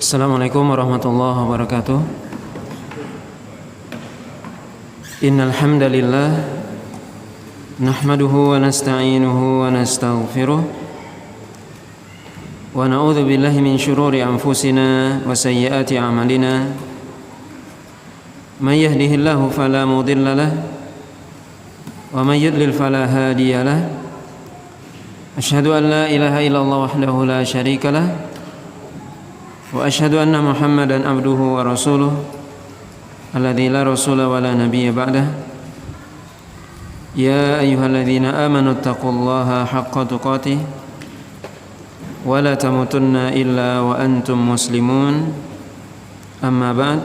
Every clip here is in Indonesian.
Assalamualaikum warahmatullahi wabarakatuh. Innal hamdalillah nahmaduhu wa nasta'inuhu wa nastaghfiruh wa na'udzu billahi min shururi anfusina wa sayyiati a'malina. May yahdihillahu fala mudilla lahu wa may yudlil fala hadiya lahu. Asyhadu an la ilaha illallah wahdahu la syarika lahu wa asyhadu anna Muhammadan abduhu wa rasuluh alladzi la rasula wa la nabiyya ba'dah. Ya ayyuhalladzina amanu taqullaha haqqa tuqatih wa la tamutunna illa wa antum muslimun. Amma ba'd.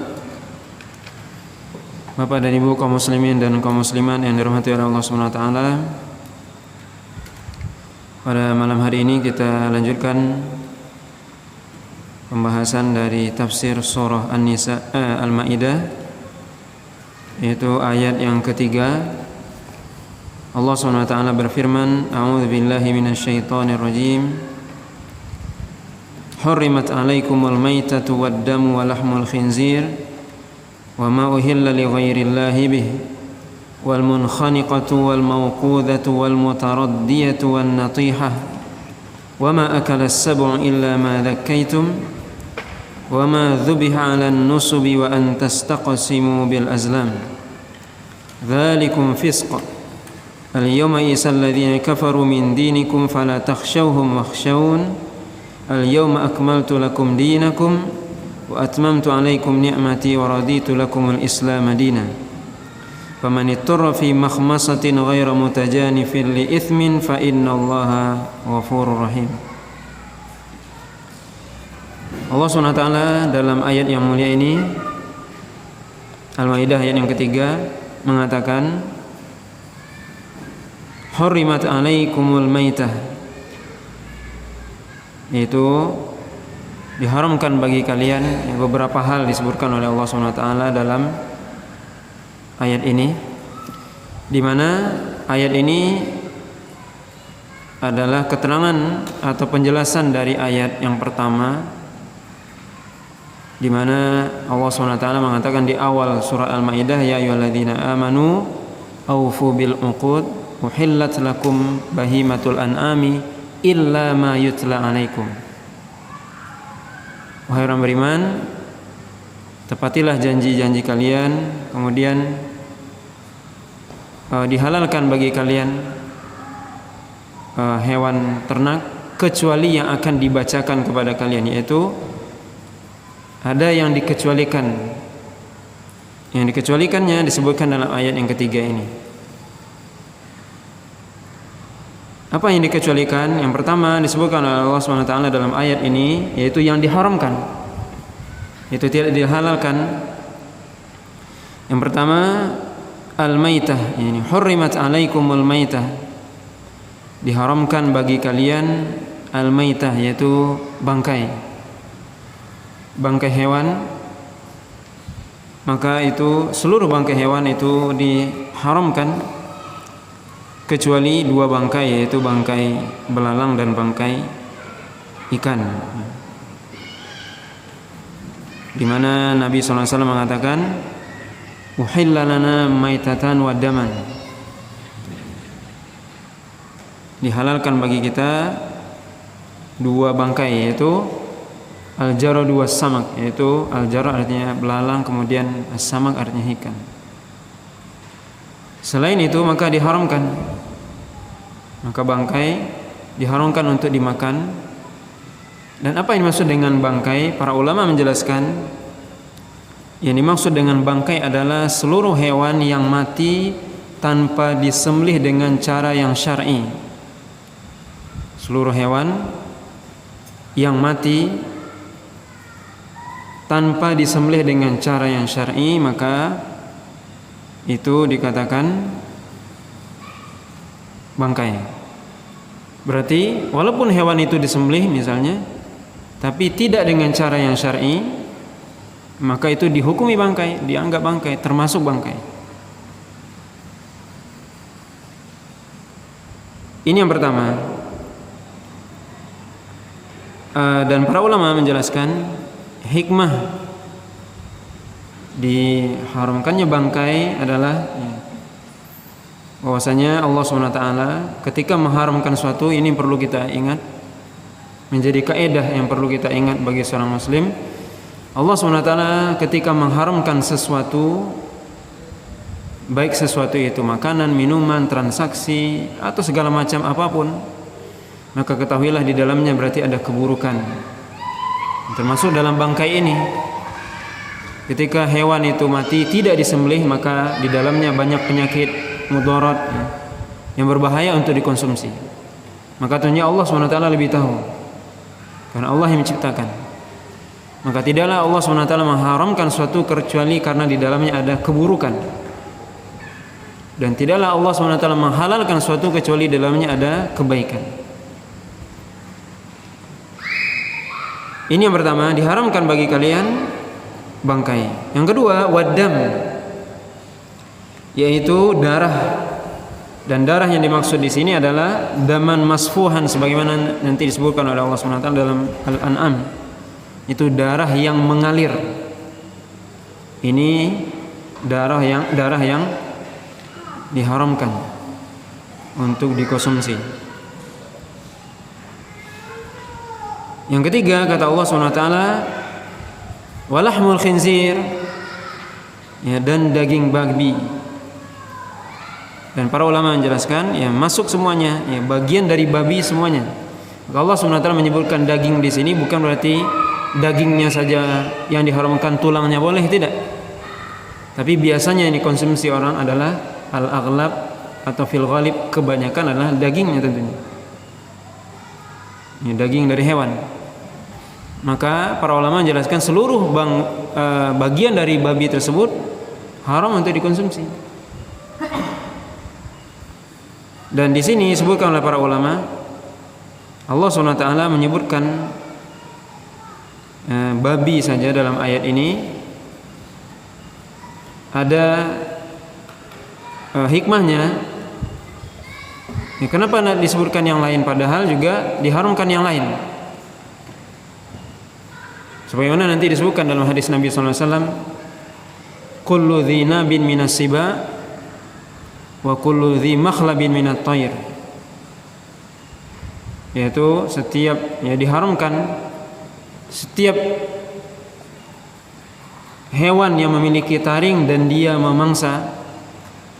Bapak dan Ibu kaum muslimin dan kaum muslimat yang dirahmati oleh Allah Subhanahu wa taala. Pada malam hari ini kita lanjutkan pembahasan dari tafsir surah An-Nisa Al-Maidah, yaitu ayat yang ketiga. Allah SWT berfirman, A'udzu billahi minasyaitonir rajim. Hurrimat 'alaikumul maitatu wad-damu wa lahmul khinzir wa ma uhilla li ghairillahi bihi wal munkhaniqatu wal mawqudatu wal mutaraddiyatu wan natihah wa ma akala as-sab'u illa ma dhakkaytum وَمَا ذُبِحَ عَلَى النُّصُبِ وَأَن تَسْتَقْسِمُوا بِالْأَزْلَامِ ذَلِكُمْ فِسْقٌ الْيَوْمَ يَئِسَ الَّذِينَ كَفَرُوا مِنْ دِينِكُمْ فَلَا تَخْشَوْهُمْ وَاخْشَوْنِ الْيَوْمَ أَكْمَلْتُ لَكُمْ دِينَكُمْ وَأَتْمَمْتُ عَلَيْكُمْ نِعْمَتِي وَرَضِيتُ لَكُمُ الْإِسْلَامَ دِينًا فَمَنِ اضْطُرَّ فِي مَخْمَصَةٍ غَيْرَ مُتَجَانِفٍ لِإِثْمٍ فَإِنَّ اللَّهَ غَفُورٌ رَحِيمٌ. Allah SWT dalam ayat yang mulia ini, Al-Maidah ayat yang ketiga, mengatakan Hurrimat 'alaikumul maitah, yaitu diharamkan bagi kalian beberapa hal disebutkan oleh Allah SWT dalam ayat ini, di mana ayat ini adalah keterangan atau penjelasan dari ayat yang pertama, di mana Allah SWT mengatakan di awal surah Al-Maidah, ya ayyuhalladzina amanu aufu bil uqud uhillat lakum bahimatul an'ami illa ma yutla 'alaikum. Wahai orang beriman, tepatilah janji-janji kalian, kemudian dihalalkan bagi kalian hewan ternak kecuali yang akan dibacakan kepada kalian, yaitu ada yang dikecualikan. Yang dikecualikannya disebutkan dalam ayat yang ketiga ini. Apa yang dikecualikan? Yang pertama disebutkan oleh Allah SWT dalam ayat ini, yaitu yang diharamkan, itu tidak dihalalkan. Yang pertama al-maitah, ini hurrimat 'alaikumul maitah, diharamkan bagi kalian al-maitah, yaitu bangkai hewan. Maka itu seluruh bangkai hewan itu diharamkan kecuali dua bangkai, yaitu bangkai belalang dan bangkai ikan, di mana Nabi SAW mengatakan uhilla lana maitatan wa daman, dihalalkan bagi kita dua bangkai, yaitu al-jarad was samak, yaitu al-jarad artinya belalang, kemudian as-samak artinya ikan. Selain itu maka diharamkan, maka bangkai diharamkan untuk dimakan. Dan apa yang dimaksud dengan bangkai? Para ulama menjelaskan, yang dimaksud dengan bangkai adalah seluruh hewan yang mati tanpa disembelih dengan cara yang syar'i. Seluruh hewan yang mati tanpa disembelih dengan cara yang syar'i, maka itu dikatakan bangkai. Berarti walaupun hewan itu disembelih misalnya, tapi tidak dengan cara yang syar'i, maka itu dihukumi bangkai, dianggap bangkai, termasuk bangkai. Ini yang pertama. Dan para ulama menjelaskan hikmah diharamkannya bangkai adalah bahwasanya Allah SWT ketika mengharamkan suatu, ini perlu kita ingat, menjadi kaidah yang perlu kita ingat bagi seorang muslim. Allah SWT ketika mengharamkan sesuatu, baik sesuatu itu makanan, minuman, transaksi atau segala macam apapun, maka ketahuilah di dalamnya berarti ada keburukan. Termasuk dalam bangkai ini, ketika hewan itu mati tidak disembelih, maka di dalamnya banyak penyakit mudarat yang berbahaya untuk dikonsumsi. Maka tentunya Allah SWT lebih tahu, karena Allah yang menciptakan. Maka tidaklah Allah SWT mengharamkan suatu kecuali karena di dalamnya ada keburukan, dan tidaklah Allah SWT menghalalkan suatu kecuali di dalamnya ada kebaikan. Ini yang pertama, diharamkan bagi kalian bangkai. Yang kedua, waddam, yaitu darah. Dan darah yang dimaksud di sini adalah daman masfuhan, sebagaimana nanti disebutkan oleh Allah SWT dalam Al-An'am. Itu darah yang mengalir. Ini darah yang diharamkan untuk dikonsumsi. Yang ketiga, kata Allah SWT, walahmul khinzir, ya, dan daging babi. Dan para ulama menjelaskan, ya, masuk semuanya, ya, bagian dari babi semuanya. Maka Allah SWT menyebutkan daging di sini bukan berarti dagingnya saja yang diharamkan, tulangnya boleh, tidak. Tapi biasanya yang dikonsumsi orang adalah al-aghlab atau fil ghalib, kebanyakan adalah dagingnya tentunya. Ini daging dari hewan. Maka para ulama menjelaskan seluruh bagian dari babi tersebut haram untuk dikonsumsi. Dan di sini disebutkan oleh para ulama, Allah SWT menyebutkan babi saja dalam ayat ini ada hikmahnya. Kenapa disebutkan yang lain padahal juga diharamkan yang lain? Sebagaimana nanti disebutkan dalam hadis Nabi SAW, kullu dhi nabin minas siba wa kullu dhi makhlabin minat tayr, yaitu setiap, ya, diharamkan setiap hewan yang memiliki taring dan dia memangsa,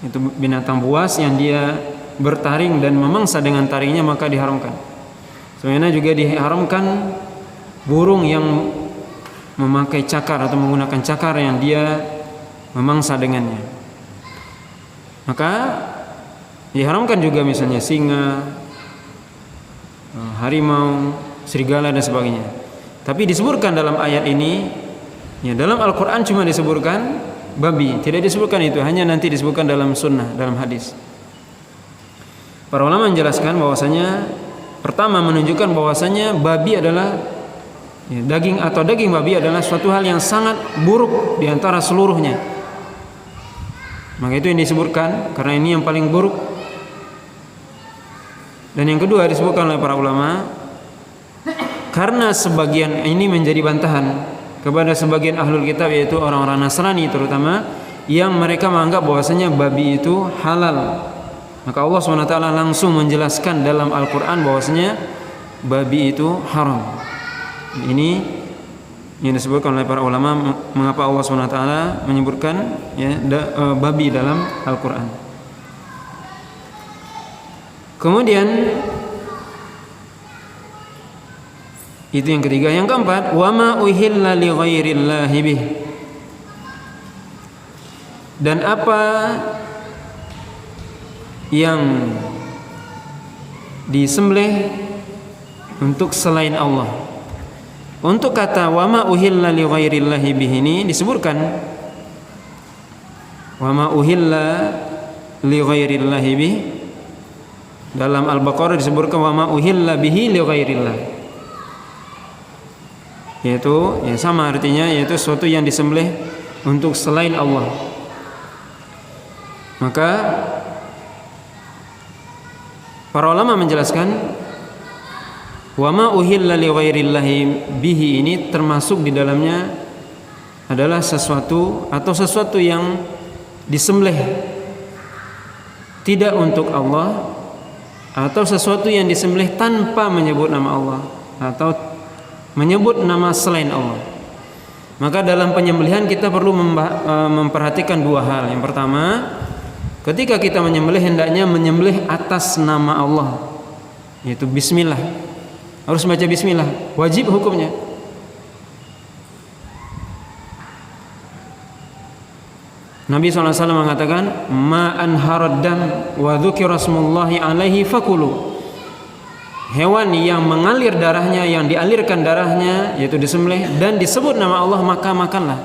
itu binatang buas yang dia bertaring dan memangsa dengan taringnya, maka diharamkan. Sebenarnya juga diharamkan burung yang memakai cakar atau menggunakan cakar yang dia memangsa dengannya. Maka diharamkan juga misalnya singa, harimau, serigala dan sebagainya. Tapi disebutkan dalam ayat ini, ya, dalam Al-Quran cuma disebutkan babi, tidak disebutkan itu, hanya nanti disebutkan dalam sunnah, dalam hadis. Para ulama menjelaskan bahwasanya pertama menunjukkan bahwasanya babi adalah, ya, daging atau daging babi adalah suatu hal yang sangat buruk di antara seluruhnya. Maka itu yang disebutkan karena ini yang paling buruk. Dan yang kedua disebutkan oleh para ulama karena sebagian ini menjadi bantahan kepada sebagian ahlul kitab, yaitu orang-orang Nasrani terutama, yang mereka menganggap bahwasanya babi itu halal. Maka Allah SWT langsung menjelaskan dalam Al-Quran bahwasanya babi itu haram. Ini yang disebutkan oleh para ulama mengapa Allah SWT menyebutkan, ya, babi dalam Al-Quran. Kemudian itu yang ketiga. Yang keempat, wa ma uhilla li ghairillahi bih, dan apa yang disembelih untuk selain Allah. Untuk kata wa ma uhilla li ghairillahi bih ini disebutkan wa ma uhilla li ghairillahi bih, dalam Al-Baqarah disebutkan wa ma uhilla bihi li ghairillah, yaitu, ya, sama artinya, yaitu sesuatu yang disembelih untuk selain Allah. Maka para ulama menjelaskan Wa ma uhilla li ghairillahi bihi ini termasuk di dalamnya adalah sesuatu yang disembelih tidak untuk Allah, atau sesuatu yang disembelih tanpa menyebut nama Allah atau menyebut nama selain Allah. Maka dalam penyembelihan kita perlu memperhatikan dua hal. Yang pertama, ketika kita menyembelih hendaknya menyembelih atas nama Allah, yaitu bismillah. Harus baca bismillah, wajib hukumnya. Nabi SAW mengatakan, ma anharad dam wa dzukira smullahi alaihi fakulu. Hewan yang mengalir darahnya, yang dialirkan darahnya, yaitu disembelih dan disebut nama Allah, maka makanlah.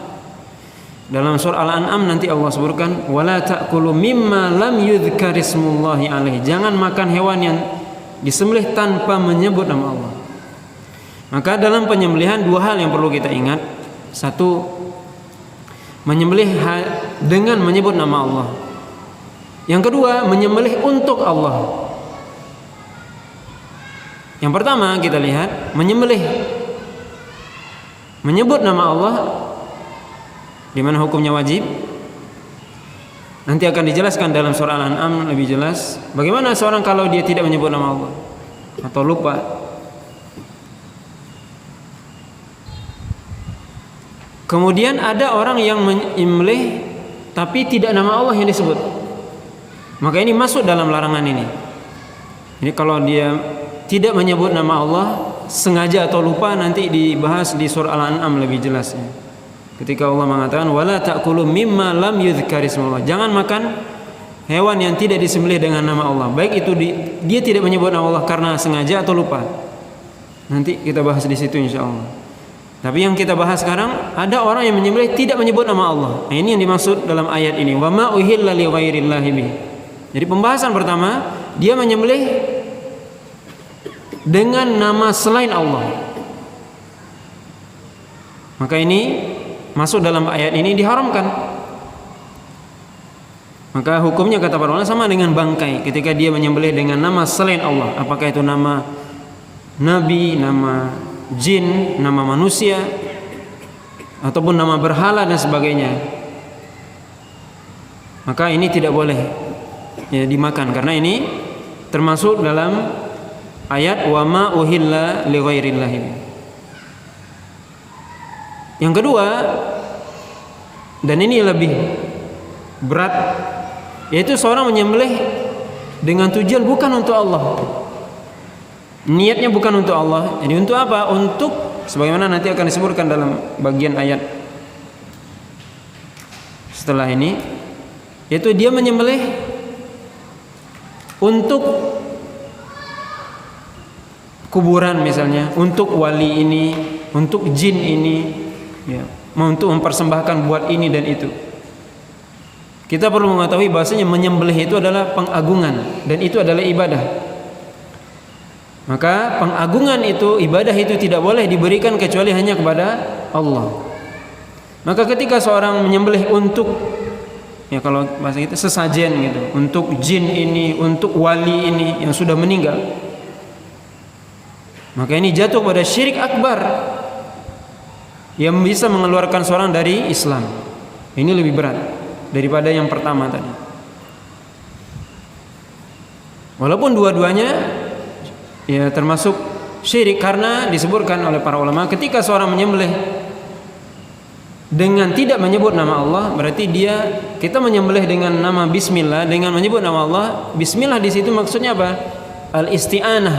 Dalam surah Al-An'am nanti Allah sebutkan, wala ta'kulu mimma lam yudhkar ismullahi alaihi. Jangan makan hewan yang disembelih tanpa menyebut nama Allah. Maka dalam penyembelihan dua hal yang perlu kita ingat. Satu, menyembelih dengan menyebut nama Allah. Yang kedua, menyembelih untuk Allah. Yang pertama kita lihat, menyembelih menyebut nama Allah, di mana hukumnya wajib. Nanti akan dijelaskan dalam surah Al-An'am lebih jelas bagaimana seorang kalau dia tidak menyebut nama Allah atau lupa. Kemudian ada orang yang menyembelih tapi tidak nama Allah yang disebut. Maka ini masuk dalam larangan ini. Jadi kalau dia tidak menyebut nama Allah sengaja atau lupa, nanti dibahas di surah Al-An'am lebih jelasnya. Ketika Allah mengatakan wala ta'kulu mimma lam yudhkar ismullah. Jangan makan hewan yang tidak disembelih dengan nama Allah. Baik itu dia tidak menyebut nama Allah karena sengaja atau lupa. Nanti kita bahas di situ insyaallah. Tapi yang kita bahas sekarang, ada orang yang menyembelih tidak menyebut nama Allah. Nah, ini yang dimaksud dalam ayat ini. Wa ma uhilla li ghairillahi bih. Jadi pembahasan pertama, dia menyembelih dengan nama selain Allah. Maka ini masuk dalam ayat ini diharamkan. Maka hukumnya kata para ulama sama dengan bangkai ketika dia menyembelih dengan nama selain Allah. Apakah itu nama nabi, nama jin, nama manusia, ataupun nama berhala dan sebagainya, maka ini tidak boleh dimakan, karena ini termasuk dalam ayat wa ma uhilla li ghairillahi. Yang kedua, dan ini lebih berat, yaitu seorang menyembelih dengan tujuan bukan untuk Allah. Niatnya bukan untuk Allah. Jadi untuk apa? Untuk sebagaimana nanti akan disebutkan dalam bagian ayat setelah ini, yaitu dia menyembelih untuk kuburan misalnya, untuk wali ini, untuk jin ini, ya, untuk mempersembahkan buat ini dan itu. Kita perlu mengetahui bahasanya menyembelih itu adalah pengagungan dan itu adalah ibadah. Maka pengagungan itu, ibadah itu tidak boleh diberikan kecuali hanya kepada Allah. Maka ketika seorang menyembelih untuk, ya kalau bahasa kita sesajen gitu, untuk jin ini, untuk wali ini yang sudah meninggal, maka ini jatuh pada syirik akbar yang bisa mengeluarkan seorang dari Islam. Ini lebih berat daripada yang pertama tadi. Walaupun dua-duanya ya termasuk syirik, karena disebutkan oleh para ulama ketika seorang menyembelih dengan tidak menyebut nama Allah, berarti kita menyembelih dengan nama bismillah, dengan menyebut nama Allah. Bismillah di situ maksudnya apa? Al-isti'anah,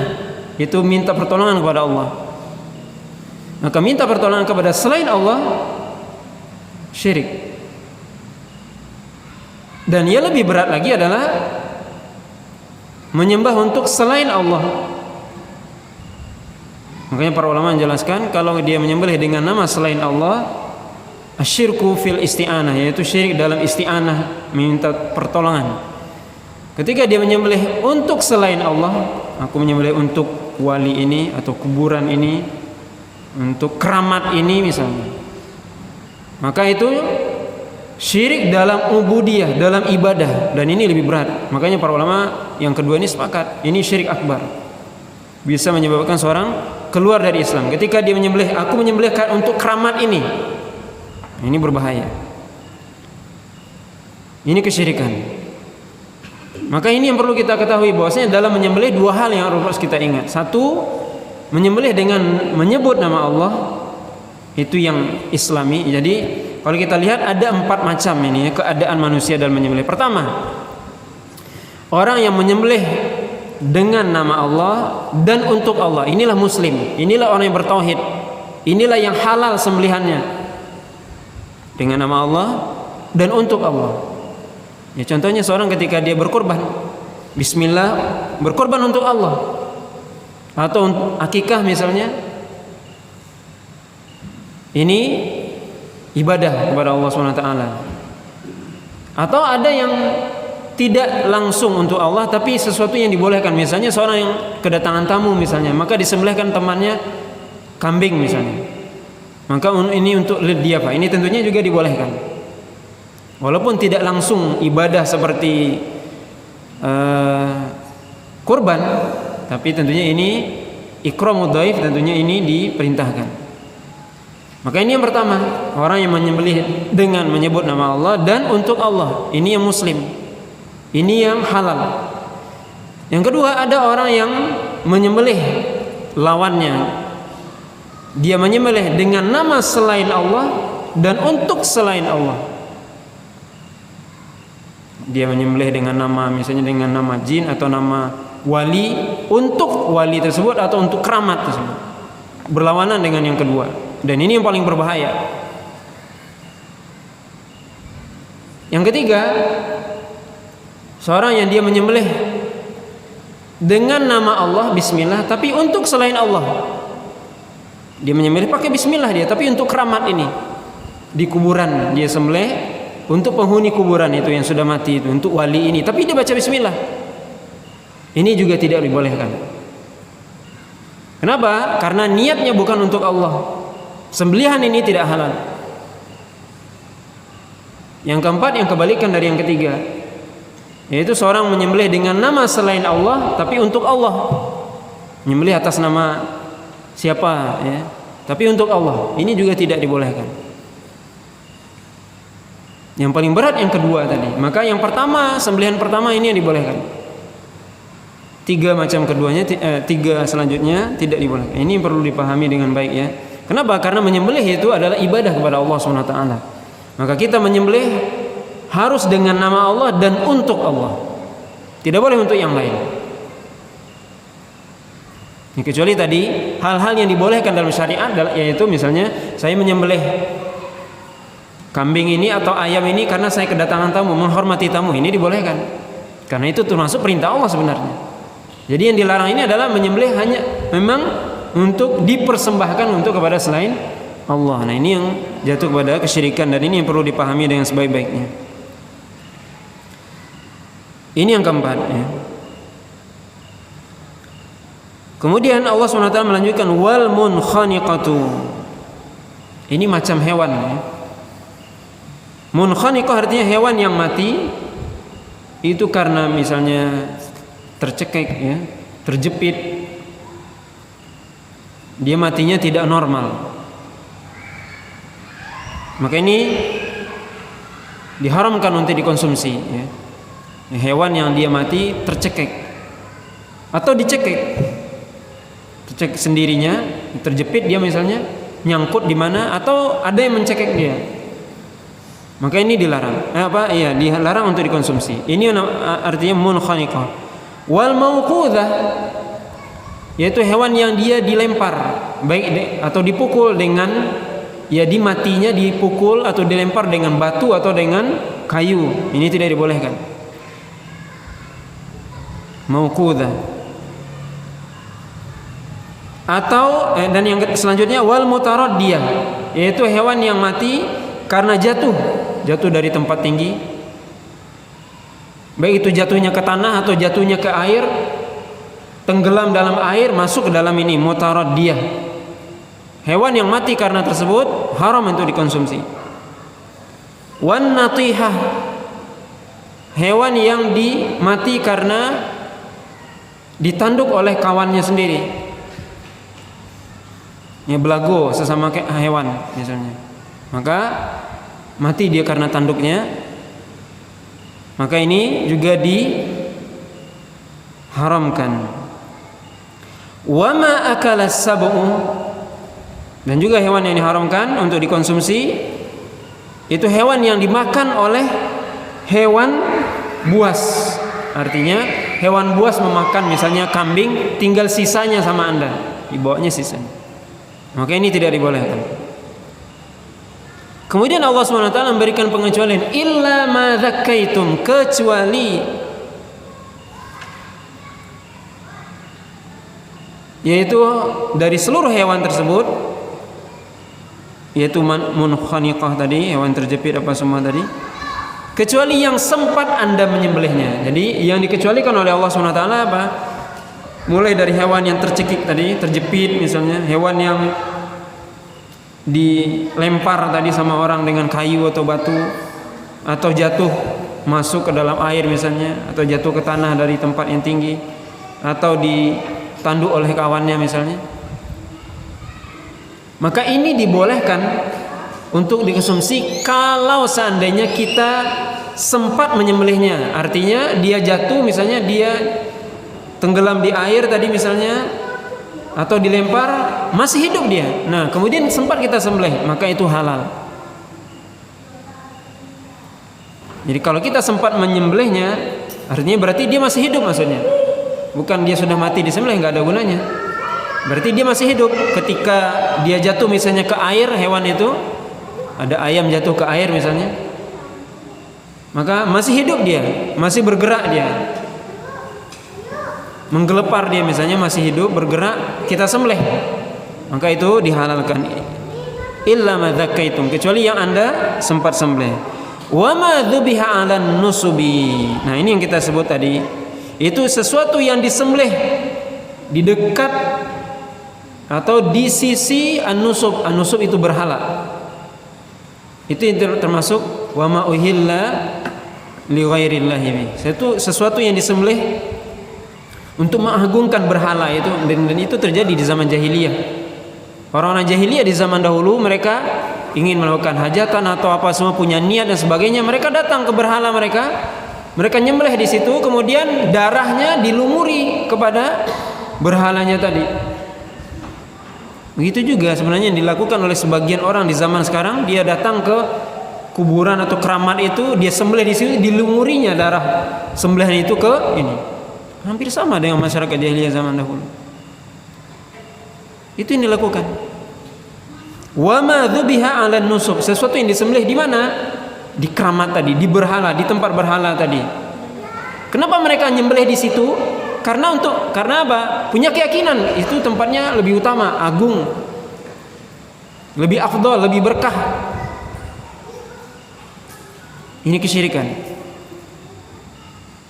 itu minta pertolongan kepada Allah. Maka minta pertolongan kepada selain Allah syirik. Dan yang lebih berat lagi adalah menyembah untuk selain Allah. Makanya para ulama menjelaskan kalau dia menyembelih dengan nama selain Allah, asyirku fil isti'anah, yaitu syirik dalam isti'anah, minta pertolongan. Ketika dia menyembelih untuk selain Allah, aku menyembelih untuk wali ini atau kuburan ini, untuk keramat ini misalnya, maka itu syirik dalam ubudiyah, dalam ibadah, dan ini lebih berat. Makanya para ulama yang kedua ini sepakat, ini syirik akbar. bisa menyebabkan seorang keluar dari Islam. Ketika dia menyembelih, aku menyembelih untuk keramat ini berbahaya. Ini kesyirikan. Maka ini yang perlu kita ketahui, bahwasanya dalam menyembelih dua hal yang harus kita ingat. Satu, menyembelih dengan menyebut nama Allah, itu yang Islami. Jadi kalau kita lihat ada 4 macam ini keadaan manusia dalam menyembelih. Pertama, orang yang menyembelih dengan nama Allah dan untuk Allah, inilah muslim, inilah orang yang bertauhid, inilah yang halal sembelihannya dengan nama Allah dan untuk Allah. Ya, contohnya seorang ketika dia berkorban, bismillah, berkorban untuk Allah, atau akikah misalnya, ini ibadah kepada Allah SWT. Atau ada yang tidak langsung untuk Allah tapi sesuatu yang dibolehkan, misalnya seorang yang kedatangan tamu misalnya, maka disembelihkan temannya kambing misalnya, maka ini untuk dia Pak, ini tentunya juga dibolehkan. Walaupun tidak langsung ibadah seperti kurban, tapi tentunya ini ikramud dhaif, tentunya ini diperintahkan. Maka ini yang pertama, orang yang menyembelih dengan menyebut nama Allah dan untuk Allah, ini yang muslim, ini yang halal. Yang kedua, ada orang yang menyembelih lawannya, dia menyembelih dengan nama selain Allah dan untuk selain Allah. Dia menyembelih dengan nama, misalnya dengan nama jin atau nama wali, untuk wali tersebut atau untuk keramat tersebut, berlawanan dengan yang kedua. Dan ini yang paling berbahaya. Yang ketiga, seorang yang dia menyembelih dengan nama Allah, bismillah, tapi untuk selain Allah. Dia menyembelih pakai bismillah dia, tapi untuk keramat ini, di kuburan dia sembelih, untuk penghuni kuburan itu yang sudah mati itu, untuk wali ini, tapi dia baca bismillah. Ini juga tidak dibolehkan. Kenapa? Karena niatnya bukan untuk Allah. Sembelihan ini tidak halal. Yang keempat, yang kebalikan dari yang ketiga, yaitu seorang menyembelih dengan nama selain Allah tapi untuk Allah. Menyembelih atas nama siapa ya, tapi untuk Allah. Ini juga tidak dibolehkan. Yang paling berat yang kedua tadi. Maka yang pertama, sembelihan pertama ini yang dibolehkan. 3 macam keduanya, 3 selanjutnya tidak dibolehkan. Ini perlu dipahami dengan baik ya. Kenapa? Karena menyembelih itu adalah ibadah kepada Allah SWT. Maka kita menyembelih harus dengan nama Allah dan untuk Allah. Tidak boleh untuk yang lain. Kecuali tadi hal-hal yang dibolehkan dalam syariat, yaitu misalnya saya menyembelih kambing ini atau ayam ini karena saya kedatangan tamu, menghormati tamu, ini dibolehkan. Karena itu termasuk perintah Allah sebenarnya. Jadi yang dilarang ini adalah menyembelih hanya memang untuk dipersembahkan untuk kepada selain Allah. Nah, ini yang jatuh kepada kesyirikan, dan ini yang perlu dipahami dengan sebaik-baiknya. Ini yang keempat ya. Kemudian Allah SWT melanjutkan wal munkhaniqatu. Ini macam hewan ya. Munkhaniqah artinya hewan yang mati itu karena misalnya tercekik ya, terjepit, dia matinya tidak normal. Maka ini diharamkan untuk dikonsumsi ya. Hewan yang dia mati tercekik atau dicekik, tercekik sendirinya, terjepit dia misalnya, nyangkut di mana atau ada yang mencekik dia. Maka ini dilarang. Dilarang untuk dikonsumsi. Ini artinya munkhaniqah. Wal mauqudzah, yaitu hewan yang dia dilempar, baik atau dipukul dengan di matinya dipukul atau dilempar dengan batu atau dengan kayu. Ini tidak dibolehkan. Mauqudzah. Atau dan yang selanjutnya wal mutaraddiyah, yaitu hewan yang mati karena jatuh dari tempat tinggi, baik itu jatuhnya ke tanah atau jatuhnya ke air, tenggelam dalam air, masuk ke dalam ini mutaraddiyah. Hewan yang mati karena tersebut haram untuk dikonsumsi. Wan natihah, hewan yang mati karena ditanduk oleh kawannya sendiri. Ya, belago sesama hewan misalnya. Maka mati dia karena tanduknya. Maka ini juga diharamkan. Wa ma akala sab'u, dan juga hewan yang diharamkan untuk dikonsumsi itu hewan yang dimakan oleh hewan buas. Artinya hewan buas memakan misalnya kambing, tinggal sisanya sama Anda, dibawanya sisanya. Maka ini tidak dibolehkan. Kemudian Allah SWT memberikan pengecualian, illa ma zakkaitum, kecuali yaitu dari seluruh hewan tersebut, yaitu munkhaniqah tadi, hewan terjepit apa semua tadi, kecuali yang sempat Anda menyembelihnya. Jadi yang dikecualikan oleh Allah SWT apa? Mulai dari hewan yang tercekik tadi, terjepit misalnya, hewan yang dilempar tadi sama orang dengan kayu atau batu, atau jatuh masuk ke dalam air misalnya, atau jatuh ke tanah dari tempat yang tinggi, atau ditanduk oleh kawannya misalnya. Maka ini dibolehkan untuk dikonsumsi kalau seandainya kita sempat menyembelihnya. Artinya dia jatuh misalnya, dia tenggelam di air tadi misalnya, atau dilempar, masih hidup dia. Nah, kemudian sempat kita sembelih, maka itu halal. Jadi kalau kita sempat menyembelihnya, artinya berarti dia masih hidup maksudnya. Bukan dia sudah mati disembelih, nggak ada gunanya. Berarti dia masih hidup. Ketika dia jatuh misalnya ke air, hewan itu, ada ayam jatuh ke air misalnya, maka masih hidup dia, masih bergerak dia, menggelepar dia misalnya, masih hidup bergerak, kita sembelih, maka itu dihalalkan. Illa ma dzakkaitum, kecuali yang Anda sempat sembelih. Wa ma dzubiha 'alan nusubi. Nah, ini yang kita sebut tadi, itu sesuatu yang disembelih di dekat atau di sisi an-nusub. An-nusub itu berhala. Itu termasuk wa ma uhilla li ghairillahi bi. Itu sesuatu yang disembelih untuk mengagungkan berhala itu, dan itu terjadi di zaman jahiliyah. Orang-orang jahiliyah di zaman dahulu, mereka ingin melakukan hajatan atau apa semua, punya niat dan sebagainya, mereka datang ke berhala mereka nyembelih di situ, kemudian darahnya dilumuri kepada berhalanya tadi. Begitu juga sebenarnya yang dilakukan oleh sebagian orang di zaman sekarang. Dia datang ke kuburan atau keramat itu, dia sembelih di situ, dilumurinya darah sembelihan itu ke ini. Hampir sama dengan masyarakat jahiliyah zaman dahulu. Itu yang dilakukan. Wa ma dzubiha 'alan nusub, sesuatu yang disembelih di mana? Di keramat tadi, di berhala, di tempat berhala tadi. Kenapa mereka nyembelih di situ? Karena apa? Punya keyakinan itu tempatnya lebih utama, agung, lebih afdal, lebih berkah. Ini kesyirikan.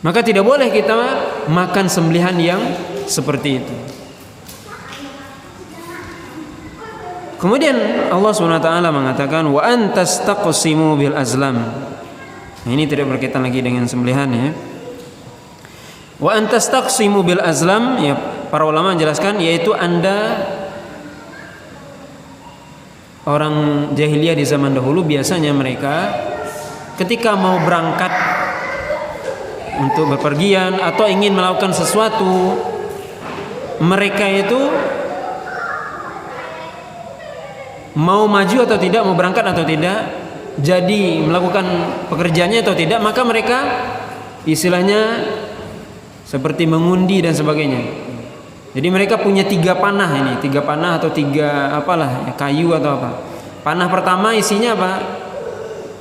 Maka tidak boleh kita makan sembelihan yang seperti itu. Kemudian Allah SWT mengatakan wa antastaqsimu bil azlam. Nah, ini tidak berkaitan lagi dengan sembelihan ya. Wa antastaqsimu bil azlam, ya, para ulama menjelaskan, yaitu Anda, orang jahiliyah di zaman dahulu biasanya mereka ketika mau berangkat untuk bepergian atau ingin melakukan sesuatu, mereka itu mau maju atau tidak, mau berangkat atau tidak, jadi melakukan pekerjaannya atau tidak, maka mereka istilahnya seperti mengundi dan sebagainya. Jadi mereka punya 3 panah ini, 3 panah atau 3 apalah, kayu atau apa. Panah pertama isinya apa?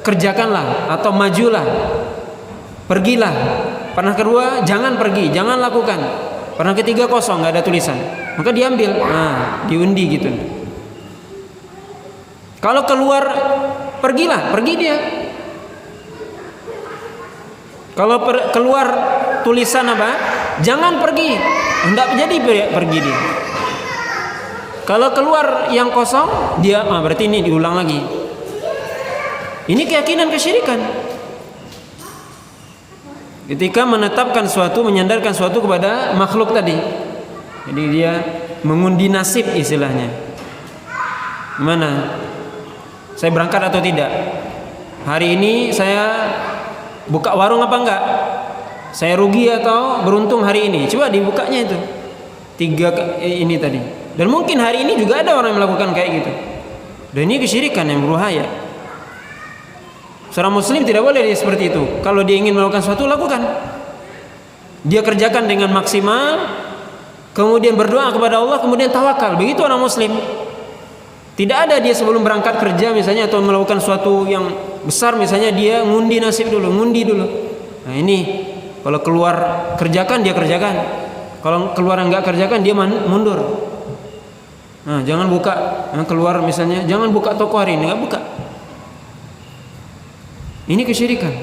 Kerjakanlah atau majulah, pergilah. Panah kedua, jangan pergi, jangan lakukan. Panah ketiga kosong, nggak ada tulisan. Maka diambil, diundi gitu. Kalau keluar, pergilah, pergi dia. Kalau keluar tulisan apa? Jangan pergi, hendak jadi pergi dia. Kalau keluar yang kosong, dia berarti ini diulang lagi. Ini keyakinan kesyirikan. ketika menetapkan suatu, menyandarkan suatu kepada makhluk tadi. Jadi dia mengundi nasib istilahnya. Gimana? Saya berangkat atau tidak? Hari ini saya buka warung apa enggak? Saya rugi atau beruntung hari ini? Coba dibukanya itu. 3 ini tadi. Dan mungkin hari ini juga ada orang yang melakukan kayak gitu. Dan ini kesyirikan yang berbahaya. Seorang muslim tidak boleh dia seperti itu. Kalau dia ingin melakukan sesuatu, lakukan. Dia kerjakan dengan maksimal, kemudian berdoa kepada Allah, kemudian tawakal. Begitu orang muslim. Tidak ada dia sebelum berangkat kerja misalnya atau melakukan sesuatu yang besar, misalnya dia ngundi nasib dulu, ngundi dulu. Nah ini kalau keluar kerjakan, dia kerjakan. Kalau keluar enggak kerjakan, dia mundur. Nah, jangan buka, keluar misalnya, jangan buka toko hari ini, enggak buka. Ini kesyirikan.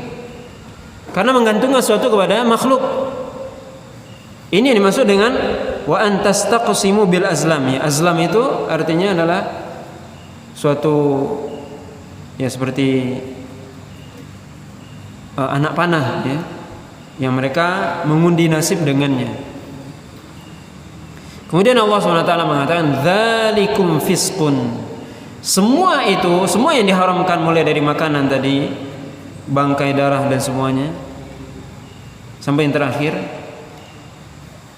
Karena menggantungkan sesuatu kepada makhluk. Ini yang dimaksud dengan wa antastaqsimu bil azlam. Ya, azlam itu artinya adalah suatu ya seperti anak panah ya, yang mereka mengundi nasib dengannya. Kemudian Allah SWT mengatakan dzalikum fisqun. Semua itu, semua yang diharamkan mulai dari makanan tadi, bangkai, darah dan semuanya, sampai yang terakhir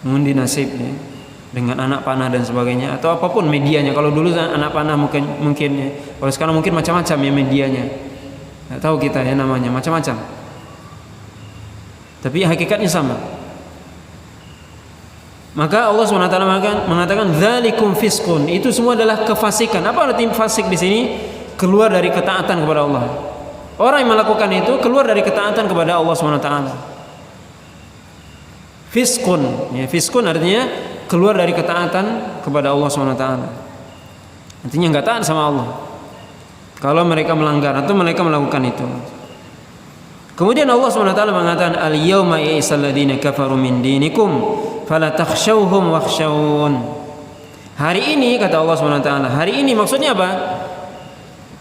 mengundi nasib ya, dengan anak panah dan sebagainya, atau apapun medianya. Kalau dulu anak panah mungkin ya. Kalau sekarang mungkin macam-macam ya medianya. Nggak tahu kita ya namanya, macam-macam. Tapi hakikatnya sama. Maka Allah SWT mengatakan dzalikum fisqun. Itu semua adalah kefasikan. Apa arti fasik di sini? Keluar dari ketaatan kepada Allah. Orang yang melakukan itu keluar dari ketaatan kepada Allah SWT. Fisqun, ya, fisqun artinya keluar dari ketaatan kepada Allah SWT. Artinya nggak taat sama Allah. Kalau mereka melanggar atau mereka melakukan itu. Kemudian Allah SWT mengatakan al-yawma ya'isal ladzina kafaru min dinikum fala takhshawhum wakhshawun. Hari ini kata Allah SWT, hari ini maksudnya apa?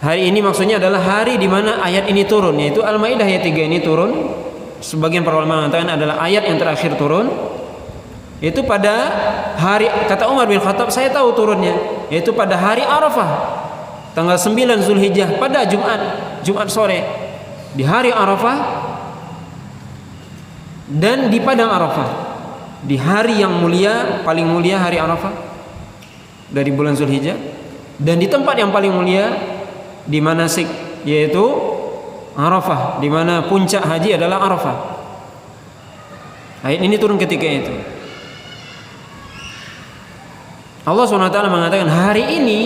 Hari ini maksudnya adalah hari di mana ayat ini turun, yaitu Al-Maidah ayat 3 ini turun. Sebagian para ulama mengatakan adalah ayat yang terakhir turun. Itu pada hari, kata Umar bin Khattab, saya tahu turunnya, yaitu pada hari Arafah, tanggal 9 Zulhijjah, pada Jumat sore, di hari Arafah dan di padang Arafah, di hari yang mulia, paling mulia hari Arafah dari bulan Zulhijjah, dan di tempat yang paling mulia di manasik, yaitu Arafah, di mana puncak haji adalah Arafah. Ayat ini turun ketika itu. Allah SWT mengatakan hari ini,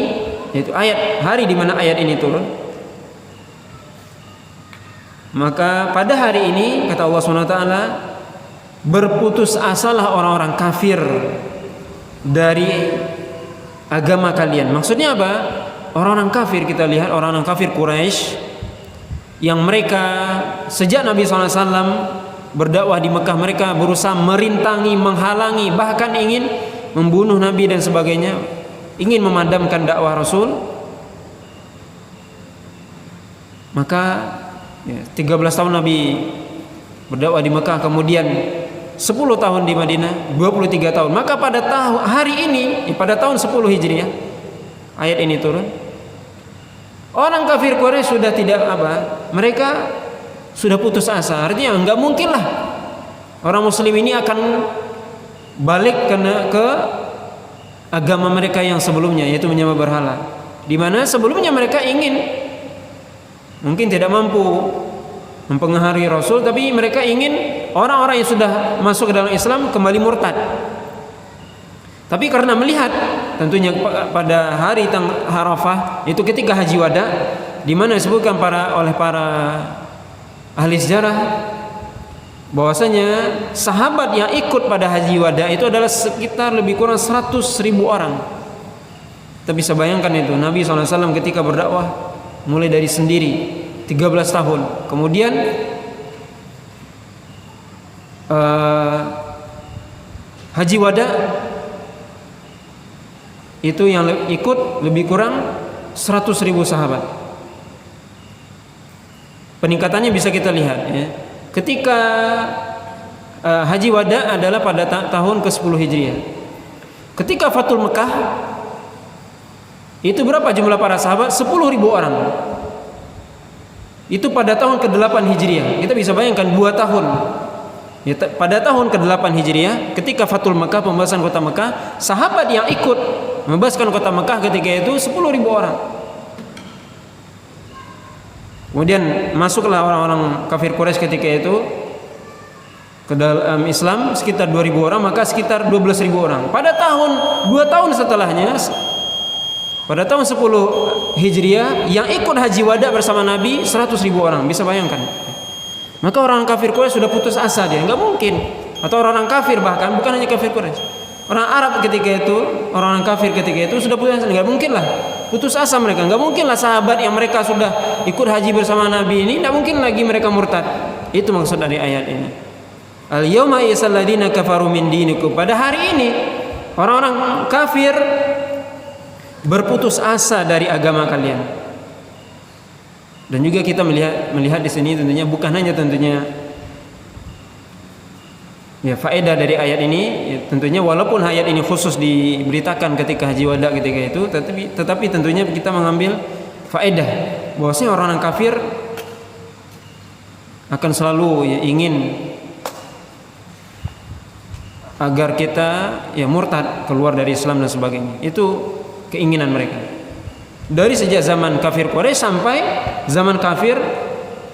yaitu hari di mana ayat ini turun. Maka pada hari ini kata Allah SWT, berputus asalah orang-orang kafir dari agama kalian. Maksudnya apa? Orang-orang kafir, kita lihat orang-orang kafir Quraisy yang mereka sejak Nabi SAW berdakwah di Mekah, mereka berusaha merintangi, menghalangi, bahkan ingin membunuh Nabi dan sebagainya, ingin memadamkan dakwah Rasul. Maka 13 tahun Nabi berdakwah di Mekah, kemudian 10 tahun di Madinah, 23 tahun. Maka pada hari ini, pada tahun 10 Hijriah, ayat ini turun. Orang kafir Quraisy sudah tidak mereka sudah putus asa. Artinya enggak mungkin lah orang muslim ini akan balik ke agama mereka yang sebelumnya, yaitu menyembah berhala. Di mana sebelumnya mereka ingin, mungkin tidak mampu mempengaruhi Rasul, tapi mereka ingin orang-orang yang sudah masuk ke dalam Islam kembali murtad. Tapi karena melihat tentunya pada hari Arafah itu ketika haji wada, di mana disebutkan oleh para ahli sejarah bahwasanya sahabat yang ikut pada haji wada itu adalah sekitar lebih kurang 100.000 orang. Kita bisa bayangkan itu Nabi SAW ketika berdakwah mulai dari sendiri 13 tahun, kemudian haji wada itu yang ikut lebih kurang 100.000 sahabat. Peningkatannya bisa kita lihat ya. Ketika Haji wada adalah pada tahun ke-10 Hijriah. Ketika Fathul Mekah, itu berapa jumlah para sahabat? 10.000 orang. Itu pada tahun ke-8 Hijriah. Kita bisa bayangkan 2 tahun. Ya, pada tahun ke-8 Hijriah, ketika Fathul Mekah, pembebasan kota Mekah, sahabat yang ikut membebaskan kota Mekah ketika itu 10.000 orang. Kemudian masuklah orang-orang kafir Quraisy ketika itu ke dalam Islam sekitar 2.000 orang, maka sekitar 12.000 orang. Pada tahun 2 tahun setelahnya, pada tahun 10 Hijriah, yang ikut haji wada bersama Nabi 100.000 orang. Bisa bayangkan. Maka orang kafir Quraisy sudah putus asa, dia nggak mungkin. Atau orang kafir, bahkan bukan hanya kafir Quraisy, orang Arab ketika itu, orang kafir ketika itu sudah putus asa. Nggak mungkin lah, putus asa mereka. Nggak mungkin lah sahabat yang mereka sudah ikut haji bersama Nabi ini, nggak mungkin lagi mereka murtad. Itu maksud dari ayat ini. Al-yawma yasal ladina kafaru min dinikum. Pada hari ini orang-orang kafir berputus asa dari agama kalian. Dan juga kita melihat di sini tentunya bukan hanya tentunya ya faedah dari ayat ini, ya, tentunya walaupun ayat ini khusus diberitakan ketika haji wada ketika itu, tetapi tentunya kita mengambil faedah bahwasanya orang-orang kafir akan selalu ya, ingin agar kita ya murtad, keluar dari Islam dan sebagainya. Itu keinginan mereka. Dari sejak zaman kafir Quraisy sampai zaman kafir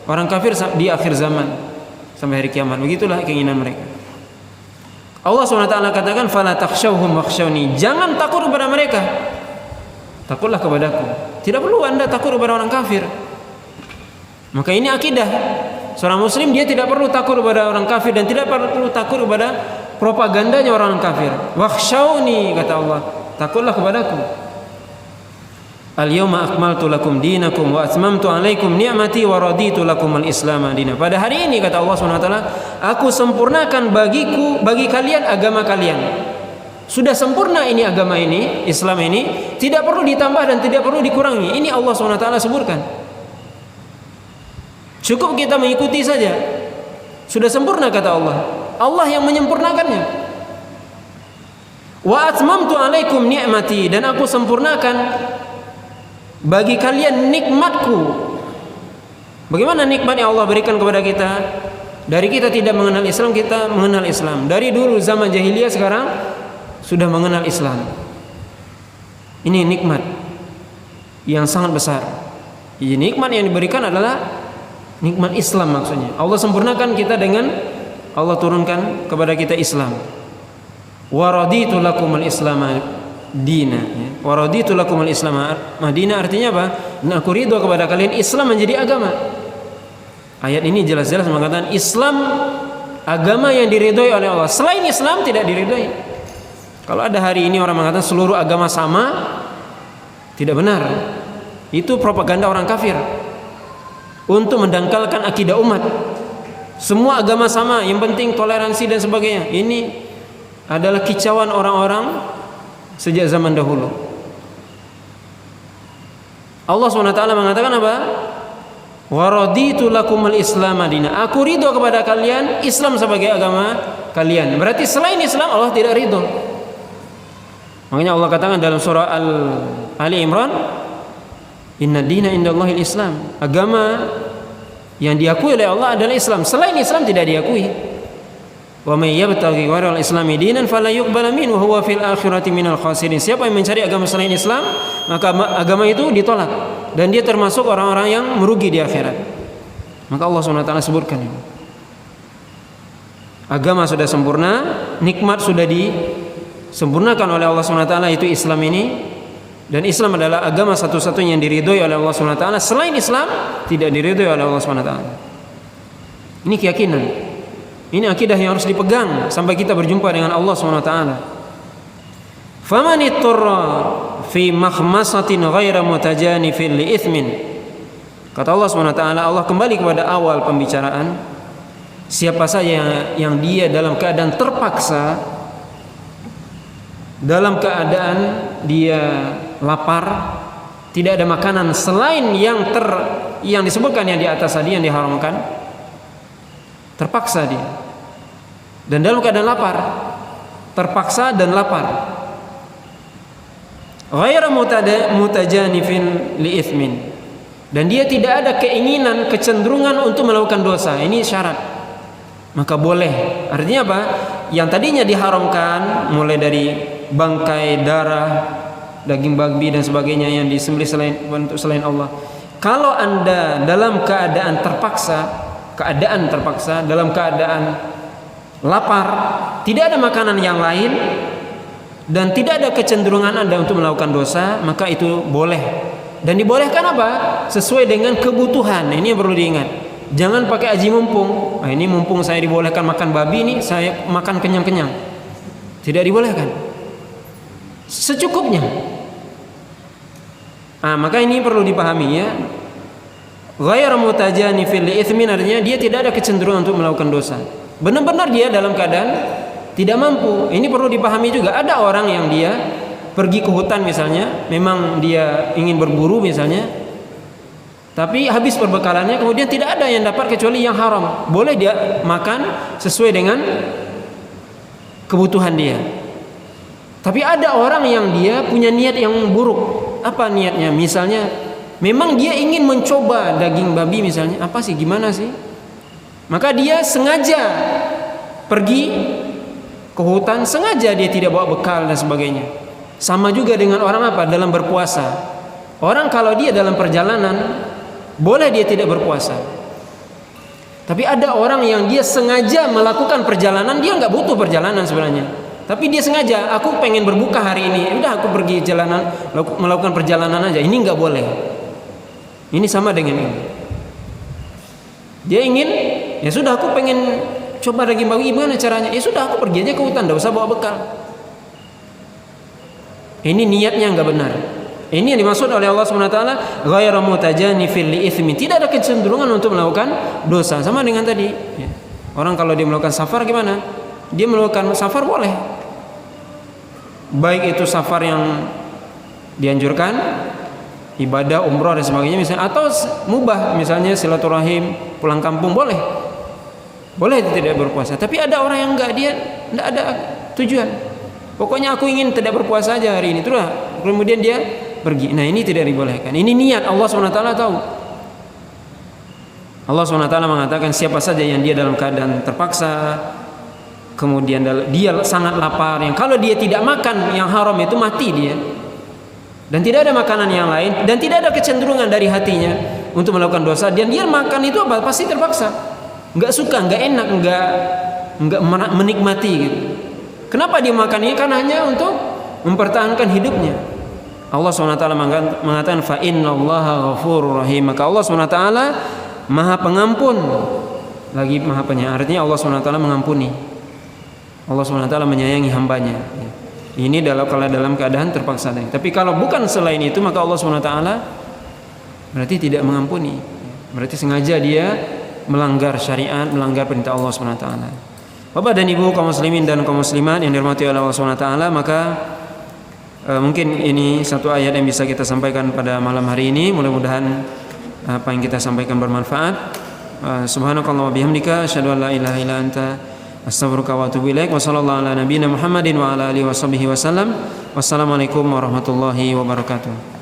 orang kafir di akhir zaman sampai hari kiamat. Begitulah keinginan mereka. Allah SWT katakan fala takhshawhum wakhshawni. Jangan takut kepada mereka. Takutlah kepadaku. Tidak perlu Anda takut kepada orang kafir. Maka ini akidah. Seorang muslim dia tidak perlu takut kepada orang kafir dan tidak perlu takut kepada propagandanya orang kafir. Wakhshawni kata Allah, takutlah kepadaku. Al-yawma akmaltu lakum dinakum wa atmamtu alaikum ni'mati wa raditu lakum al-islam dinan. Pada hari ini kata Allah SWT, aku sempurnakan bagi kalian agama kalian. Sudah sempurna ini agama ini, Islam ini, tidak perlu ditambah dan tidak perlu dikurangi. Ini Allah SWT sebutkan. Cukup kita mengikuti saja. Sudah sempurna kata Allah. Allah yang menyempurnakannya. Wa atmamtu alaikum ni'mati, dan aku sempurnakan bagi kalian nikmatku. Bagaimana nikmat yang Allah berikan kepada kita? Dari kita tidak mengenal Islam, kita mengenal Islam. Dari dulu zaman jahiliyah sekarang sudah mengenal Islam. Ini nikmat yang sangat besar. Ini nikmat yang diberikan adalah nikmat Islam maksudnya. Allah sempurnakan kita dengan Allah turunkan kepada kita Islam. Wa raditu lakumul Islam dina, ya. Wa raditu lakumul Islam madina, artinya apa? Nah, aku ridho kepada kalian Islam menjadi agama. Ayat ini jelas-jelas mengatakan Islam agama yang diridhoi oleh Allah. Selain Islam tidak diridhoi. Kalau ada hari ini orang mengatakan seluruh agama sama, tidak benar. Itu propaganda orang kafir untuk mendangkalkan akidah umat. Semua agama sama, yang penting toleransi dan sebagainya. Ini adalah kicauan orang-orang sejak zaman dahulu. Allah SWT mengatakan apa? Wa raditu lakumul Islam madina. Aku ridho kepada kalian Islam sebagai agama kalian. Berarti selain Islam Allah tidak ridho. Makanya Allah katakan dalam surah Ali Imran, inna dina indallahil Islam. Agama yang diakui oleh Allah adalah Islam. Selain Islam tidak diakui. Wa may yabtaghi ghairal islami dinan fala yuqbal minhu wa huwa fil akhirati minal khasirin. Siapa yang mencari agama selain Islam, maka agama itu ditolak dan dia termasuk orang-orang yang merugi di akhirat. Maka Allah SWT sebutkan ini. Agama sudah sempurna, nikmat sudah disempurnakan oleh Allah SWT, itu Islam ini. Dan Islam adalah agama satu-satunya yang diridhoi oleh Allah SWT. Selain Islam tidak diridhoi oleh Allah SWT. Ini keyakinan. Ini akidah yang harus dipegang sampai kita berjumpa dengan Allah SWT. Faman ittara fi makhmasatin ghaira mutajanifin li ithmin. Kata Allah SWT, Allah kembali kepada awal pembicaraan. Siapa saja yang dia dalam keadaan terpaksa, dalam keadaan dia lapar, tidak ada makanan selain yang disebutkan yang di atas tadi yang diharamkan, terpaksa dia. dan dalam keadaan lapar, terpaksa dan lapar. Ghairu mutajanifin li itsmin, dan dia tidak ada keinginan, kecenderungan untuk melakukan dosa. Ini syarat. Maka boleh. Artinya apa? Yang tadinya diharamkan, mulai dari bangkai, darah, daging babi dan sebagainya yang disembelih selain Allah. Kalau Anda dalam keadaan terpaksa, dalam keadaan lapar, tidak ada makanan yang lain, dan tidak ada kecenderungan Anda untuk melakukan dosa, maka itu boleh. Dan dibolehkan apa? Sesuai dengan kebutuhan. Ini yang perlu diingat. Jangan pakai aji mumpung. Nah, ini mumpung saya dibolehkan makan babi, ini saya makan kenyang-kenyang. Tidak dibolehkan. Secukupnya. Maka ini perlu dipahami ya. Ghairu mutajanifil li itsmin, artinya dia tidak ada kecenderungan untuk melakukan dosa. Benar-benar dia dalam keadaan tidak mampu. Ini perlu dipahami juga. Ada orang yang dia pergi ke hutan misalnya, memang dia ingin berburu misalnya, tapi habis perbekalannya, kemudian tidak ada yang dapat kecuali yang haram. Boleh dia makan sesuai dengan kebutuhan dia. Tapi ada orang yang dia punya niat yang buruk. Apa niatnya? Misalnya memang dia ingin mencoba daging babi misalnya. Apa sih, gimana sih? Maka dia sengaja pergi ke hutan, sengaja dia tidak bawa bekal dan sebagainya. Sama juga dengan orang apa? Dalam berpuasa. Orang kalau dia dalam perjalanan, boleh dia tidak berpuasa. Tapi ada orang yang dia sengaja melakukan perjalanan, dia nggak butuh perjalanan sebenarnya, tapi dia sengaja, aku pengen berbuka hari ini, udah aku pergi jalanan, melakukan perjalanan aja. Ini nggak boleh. Ini sama dengan ini. Dia ingin, ya sudah aku pengen coba daging babi, gimana caranya? Ya sudah aku pergi aja ke hutan, nggak usah bawa bekal. Ini niatnya nggak benar. Ini yang dimaksud oleh Allah SWT, ghairu mutajanifil li itsmin, tidak ada kecenderungan untuk melakukan dosa. Sama dengan tadi ya. Orang kalau dia melakukan safar gimana? Dia melakukan safar boleh, baik itu safar yang dianjurkan, ibadah, umroh dan sebagainya misalnya, atau mubah misalnya silaturahim, pulang kampung, boleh tidak berpuasa. Tapi ada orang yang enggak, dia enggak ada tujuan, pokoknya aku ingin tidak berpuasa aja hari ini, terus kemudian dia pergi. Nah, ini tidak dibolehkan. Ini niat. Allah SWT tahu. Allah SWT mengatakan siapa saja yang dia dalam keadaan terpaksa, kemudian dia sangat lapar, yang kalau dia tidak makan yang haram itu mati dia, dan tidak ada makanan yang lain, dan tidak ada kecenderungan dari hatinya untuk melakukan dosa, dan dia makan itu apa? Pasti terpaksa, nggak suka, nggak enak, nggak menikmati gitu. Kenapa dia makan ini? Karena hanya untuk mempertahankan hidupnya. Allah SWT mengatakan fa innallaha ghafurur rahim, maka Allah SWT Maha Pengampun lagi Maha Penyayang. Artinya Allah SWT mengampuni, Allah SWT menyayangi hambanya. Ini kalau dalam keadaan terpaksa. Tapi kalau bukan selain itu, maka Allah SWT berarti tidak mengampuni, berarti sengaja dia melanggar syariat, melanggar perintah Allah SWT. Bapak dan Ibu kaum muslimin dan kaum muslimat yang dirahmati oleh Allah SWT, maka mungkin ini satu ayat yang bisa kita sampaikan pada malam hari ini. Mudah-mudahan apa yang kita sampaikan bermanfaat. Subhanakallah wa bihamdika asyhadu an la ilaha illa anta astaghfiruka wa atubu ilaik. Wa sallallahu ala nabiyyina Muhammadin wa ala alihi washabbihi wasallam. Wassalamualaikum warahmatullahi wabarakatuh.